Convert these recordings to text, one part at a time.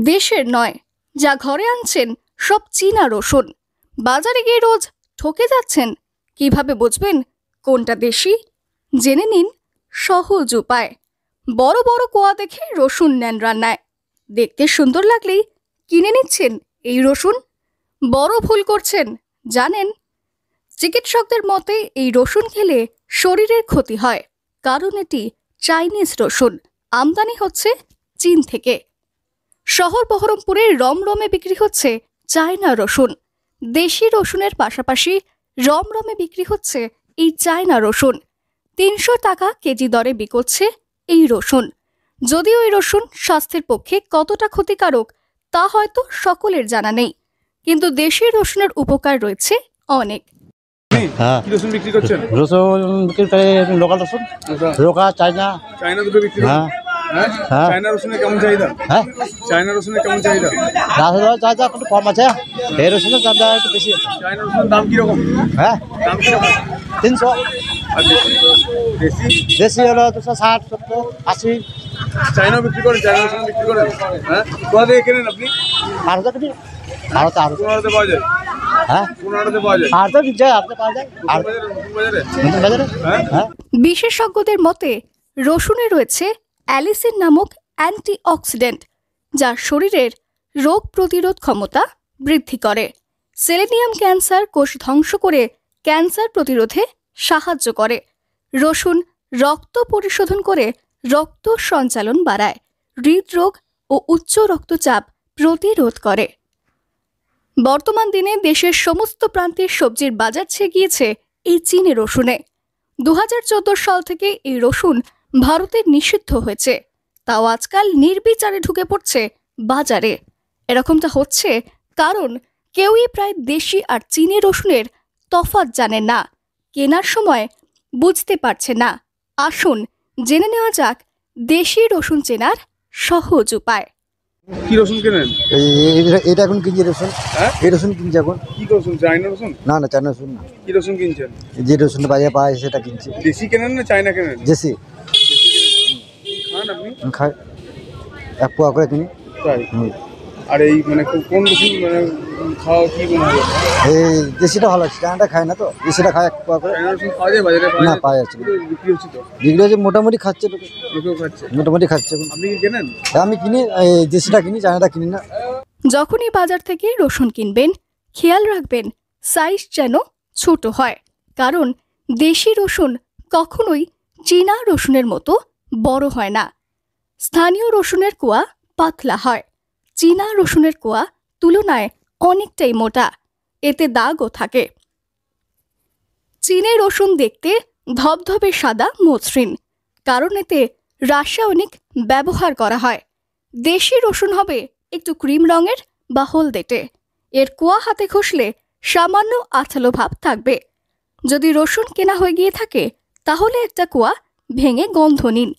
দেশের নয়, যা ঘরে আনছেন সব চীনা রসুন। বাজারে গিয়ে রোজ ঠকে যাচ্ছেন, কিভাবে বুঝবেন কোনটা দেশি? জেনে নিন সহজ উপায়। বড় বড় কোয়া দেখে রসুন নেন রান্নায়, দেখতে সুন্দর লাগলেই কিনে নিচ্ছেন এই রসুন। বড় ভুল করছেন জানেন। চিকিৎসকদের মতে এই রসুন খেলে শরীরের ক্ষতি হয়, কারণ এটি চাইনিজ রসুন, আমদানি হচ্ছে চীন থেকে। শহর বহরমপুরে রমরমে বিক্রি হচ্ছে চায়না রসুন। দেশি রসুনের পাশাপাশি রমরমে বিক্রি হচ্ছে এই চায়না রসুন। ৩০০ টাকা কেজি দরে বিকোচ্ছে এই রসুন। যদিও এই রসুন স্বাস্থ্যের পক্ষে কতটা ক্ষতিকারক তা হয়তো সকলের জানা নেই, কিন্তু দেশি রসুনের উপকার রয়েছে অনেক। কি রসুন বিক্রি করছেন? রসুন বিক্রি করে লোকাল রসুন, লোকাল চায়না দুটো বিক্রি করেন? হ্যাঁ, চায়না রসুনের কেমন চাহিদা? হ্যাঁ, চায়না রসুনের কেমন চাহিদা? রাসুনের চাহিদা একটু কম আছে, এই রসুনের দামটা একটু বেশি আছে। চায়না রসুনের দাম কিরকম? হ্যাঁ, দাম কিরকম? 300। আর দেশি দেশি হলো 260, 70, 80। চায়না বিক্রি করেন? চায়না রসুন বিক্রি করেন? হ্যাঁ, কোথা থেকে কেনেন আপনি? আরো তো কোনাড়াতে পাওয়া যায়? হ্যাঁ, কোনাড়াতে পাওয়া যায়? আর তো যায়, আপনি পাওয়া যায় আর বাজারে। হ্যাঁ, বিশেষজ্ঞদের মতে রসুনে রয়েছে অ্যালিসিন নামক অ্যান্টিঅক্সিডেন্ট, যা শরীরের রোগ প্রতিরোধ ক্ষমতা বৃদ্ধি করে। সেলেনিয়াম ক্যান্সার কোষ ধ্বংস করে ক্যান্সার প্রতিরোধে সাহায্য করে। রসুন রক্ত পরিশোধন করে রক্ত সঞ্চালন বাড়ায়, হৃদরোগ ও উচ্চ রক্তচাপ প্রতিরোধ করে। বর্তমান দিনে দেশের সমস্ত প্রান্তের সবজির বাজার ছেয়ে গিয়েছে এই চীনে রসুনে। 2014 সাল থেকে এই রসুন ভারতে নিষিদ্ধ হয়েছে, তাও আজকাল নির্বিচারে ঢুকে পড়ছে বাজারে। এরকমটা হচ্ছে কারণ কেউই প্রায় দেশি আর চীনে রসুনের তফাৎ জানে না, কেনার সময় বুঝতে পারছে না। আসুন জেনে নেওয়া যাক দেশি রসুন চেনার সহজ উপায়। কি রসুন কেনেন? এটা এখন কিনছি রসুন। হ্যাঁ, এই রসুন কিনছি এখন। কি রসুন? চায়না রসুন? না না, চায়না রসুন না। কি রসুন কিনছেন? যে রসুন বাজারে পাওয়া যায় সেটা কিনছি। দেশি কেনেন না চায়না কেনেন? দেশি। খান আপনি? খাই, 1 পোয়া করে কিনি। তাই? আর এই মানে কোন রসুন মানে খাওয়া কি মনে হয়? এই দেশিটা ভালো আছে, চায়নাটা খায় না তো, দেশিটা খায় 1 পোয়া করে। চায়না রসুন পাওয়া যায় বাজারে? না, পাওয়া যাচ্ছে না। বিক্রি হচ্ছে তো? বিক্রি হচ্ছে, মোটামুটি খাচ্ছে, লোকেও খাচ্ছে, মোটামুটি খাচ্ছে। আপনি কি কেনেন? আমি কিনি, এই দেশিটা কিনি, চায়নাটা কিনি না। যখনই বাজার থেকে রসুন কিনবেন খেয়াল রাখবেন সাইজ যেন ছোট হয়, কারণ দেশি রসুন কখনোই চীনা রসুনের মতো বড় হয় না। স্থানীয় রসুনের কোয়া পাতলা হয়, চীনা রসুনের কোয়া তুলনায় অনেকটাই মোটা, এতে দাগও থাকে। চীনের রসুন দেখতে ধবধবে সাদা মসৃণ, কারণ এতে রাসায়নিক ব্যবহার করা হয়। দেশি রসুন হবে একটু ক্রিম রঙের বা হলদেটে, এর কোয়া হাতে ঘষলে সামান্য আঠালো ভাব থাকবে। যদি রসুন কেনা হয়ে গিয়ে থাকে তাহলে একটা কোয়া ভেঙে গন্ধ নিন।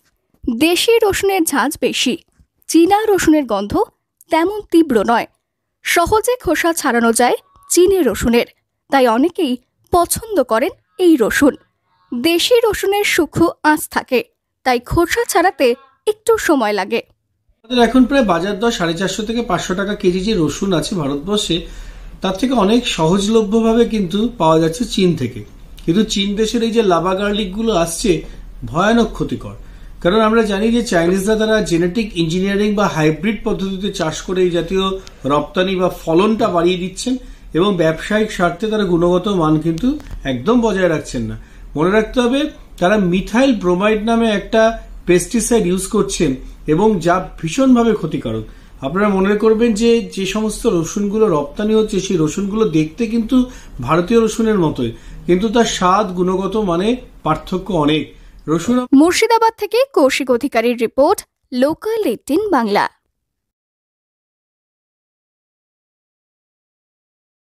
দেশি রসুনের ঝাঁঝ বেশি, চীনা রসুনের গন্ধ তেমন তীব্র নয়। সহজে খোসা ছাড়ানো যায় চীনের রসুনের, তাই অনেকেই পছন্দ করেন এই রসুন। দেশি রসুনের সূক্ষ্ম আঁচ থাকে, তাই খোসা ছাড়াতে একটু সময় লাগে। এখন প্রায় বাজার দর 450 থেকে 500 টাকা কেজি যে রসুন আছে ভারতবর্ষে, তার থেকে অনেক সহজলভ্যভাবে কিন্তু পাওয়া যাচ্ছে চীন থেকে। কিন্তু চীন দেশের এই যে লাভা গার্লিক গুলো আসছে ভয়ানক ক্ষতিকর, কারণ আমরা জানি যে চাইনিজরা তারা জেনেটিক ইঞ্জিনিয়ারিং বা হাইব্রিড পদ্ধতিতে চাষ করে এই জাতীয় রপ্তানি বা ফলনটা বাড়িয়ে দিচ্ছেন, এবং ব্যবসায়িক স্বার্থে তারা গুণগত মান কিন্তু একদম বজায় রাখছেন না। মনে রাখতে হবে তারা মিথাইল ব্রোমাইড নামে একটা পেস্টিসাইড ইউজ করছেন, এবং যা ভীষণভাবে ক্ষতিকারক। আপনারা মনে করবেন যে যে সমস্ত রসুনগুলো রপ্তানি হচ্ছে সেই রসুনগুলো দেখতে কিন্তু ভারতীয় রসুনের মতোই, কিন্তু তার স্বাদ গুণগত মানে পার্থক্য অনেক। রসুন। মুর্শিদাবাদ থেকে কৌশিক অধিকারীর রিপোর্ট, লোকাল 18 বাংলা।